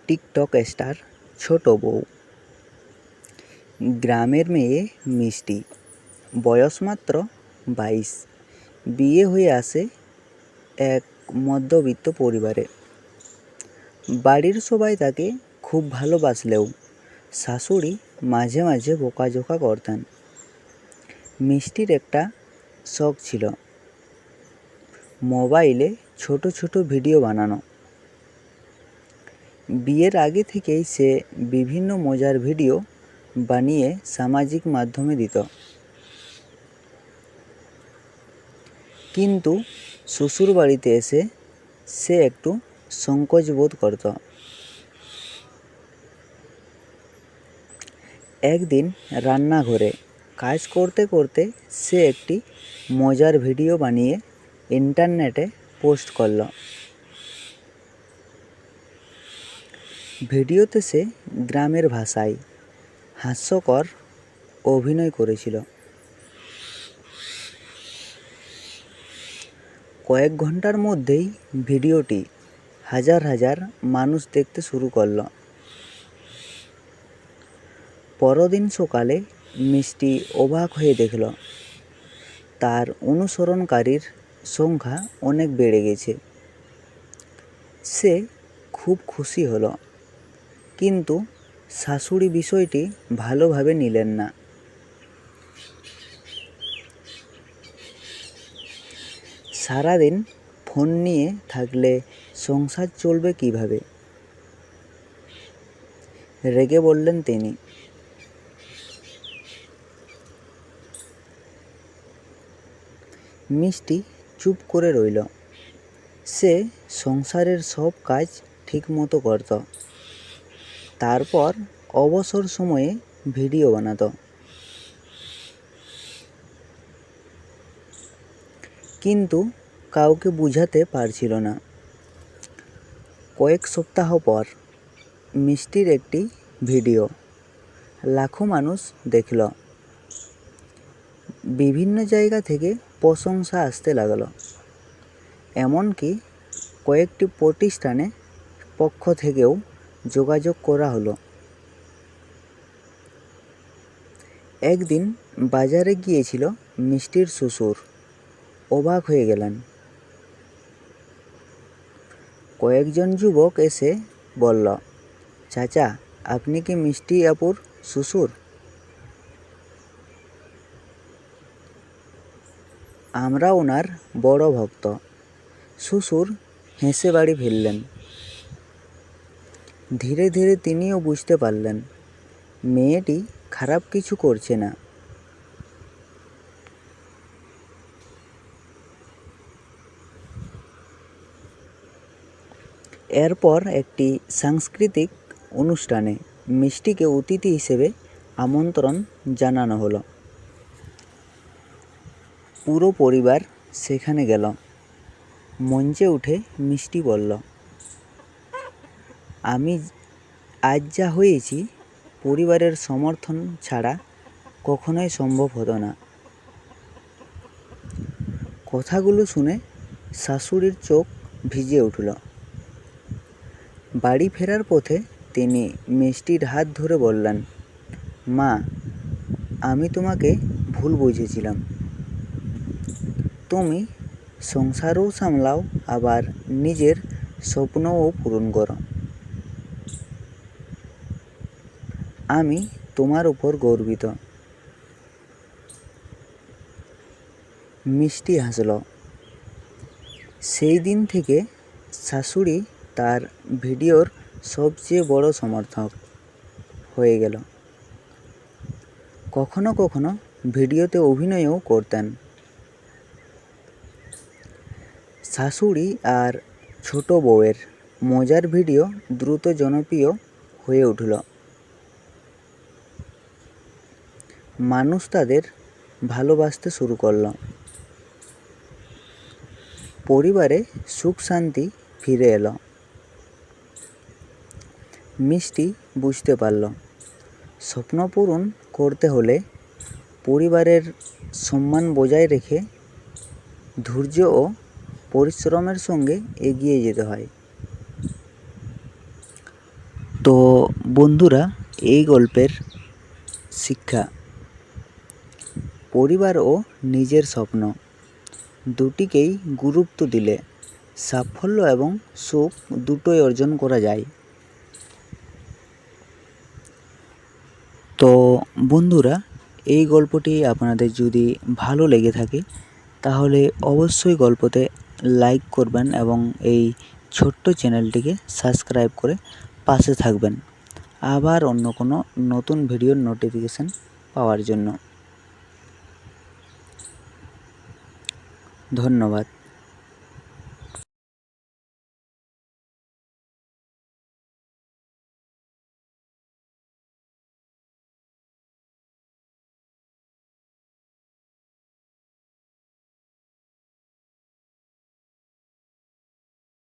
TikTok star ছোট বউ। গ্রামের মেয়ে মিষ্টি, বয়স মাত্র 22। বিয়ে হয়ে আসে এক মধ্যবিত্ত পরিবারে। বাড়ির সবাই তাকে খুব ভালোবাসলেও শাশুড়ি মাঝে মাঝে বকাঝকা করতেন। মিষ্টির একটা শখ ছিল, মোবাইলে ছোট ছোট ভিডিও বানানো। বিয়ের আগে থেকেই সে বিভিন্ন মজার ভিডিও বানিয়ে সামাজিক মাধ্যমে দিত। কিন্তু শ্বশুর বাড়িতে এসে সে একটু সংকোচ বোধ করত। একদিন রান্নাঘরে কাজ করতে করতে সে একটি মজার ভিডিও বানিয়ে ইন্টারনেটে পোস্ট করল। ভিডিওতে সে গ্রামের ভাষায় হাস্যকর অভিনয় করেছিল। কয়েক ঘন্টার মধ্যেই ভিডিওটি হাজার হাজার মানুষ দেখতে শুরু করল। পরদিন সকালে মিষ্টি অবাক হয়ে দেখল তার অনুসরণকারীর সংখ্যা অনেক বেড়ে গেছে। সে খুব খুশি হলো, কিন্তু শাশুড়ি বিষয়টি ভালোভাবে নিলেন না। সারাদিন ফোন নিয়ে থাকলে সংসার চলবে কিভাবে, রেগে বললেন তিনি। মিষ্টি চুপ করে রইল। সে সংসারের সব কাজ ঠিকমতো করত, তারপর অবসর সময়ে ভিডিও বানাতো। কিন্তু কাউকে বুঝাতে পারছিল না। কয়েক সপ্তাহ পর মিষ্টির একটি ভিডিও লাখো মানুষ দেখল। বিভিন্ন জায়গা থেকে প্রশংসা আসতে লাগলো। এমনকি কয়েকটি প্রতিষ্ঠানের পক্ষ থেকেও যোগাযোগ করা হলো। একদিন বাজারে গিয়েছিল মিষ্টির শ্বশুর, অবাক হয়ে গেলেন। কয়েকজন যুবক এসে বলল, চাচা, আপনি কি মিষ্টি আপুর শ্বশুর? আমরা ওনার বড় ভক্ত। শ্বশুর হেসে বাড়ি ফিরলেন। ধীরে ধীরে তিনিও বুঝতে পারলেন মেয়েটি খারাপ কিছু করছে না। এরপর একটি সাংস্কৃতিক অনুষ্ঠানে মিষ্টিকে অতিথি হিসেবে আমন্ত্রণ জানানো হলো। পুরো পরিবার সেখানে গেল। মঞ্চে উঠে মিষ্টি বলল, আমি আজ যা হয়েছি পরিবারের সমর্থন ছাড়া কখনোই সম্ভব হতো না। কথাগুলো শুনে শাশুড়ির চোখ ভিজে উঠল। বাড়ি ফেরার পথে তিনি মিষ্টির হাত ধরে বললেন, মা, আমি তোমাকে ভুল বুঝেছিলাম। তুমি সংসারও সামলাও, আবার নিজের স্বপ্নও পূরণ করো। আমি তোমার উপর গর্বিত। মিষ্টি হাসল। সেই দিন থেকে শাশুড়ি তার ভিডিওর সবচেয়ে বড় সমর্থক হয়ে গেল। কখনো কখনো ভিডিওতে অভিনয়ও করতেন। শাশুড়ি আর ছোট বউয়ের মজার ভিডিও দ্রুত জনপ্রিয় হয়ে উঠল। মানুষ তাদের ভালোবাসতে শুরু করল। পরিবারে সুখ শান্তি ফিরে এলো। মিষ্টি বুঝতে পারল স্বপ্ন পূরণ করতে হলে পরিবারের সম্মান বজায় রেখে ধৈর্য ও পরিশ্রমের সঙ্গে এগিয়ে যেতে হয়। তো বন্ধুরা, এই গল্পের শিক্ষা: পরিবার ও নিজের স্বপ্ন দুটিকেই গুরুত্ব দিলে সাফল্য এবং সুখ দুটোই অর্জন করা যায়। তো বন্ধুরা, এই গল্পটি আপনাদের যদি ভালো লেগে থাকে তাহলে অবশ্যই গল্পতে লাইক করবেন এবং এই ছোট্ট চ্যানেলটিকে সাবস্ক্রাইব করে পাশে থাকবেন আবার অন্য কোনো নতুন ভিডিওর নোটিফিকেশান পাওয়ার জন্য। ধন্যবাদ।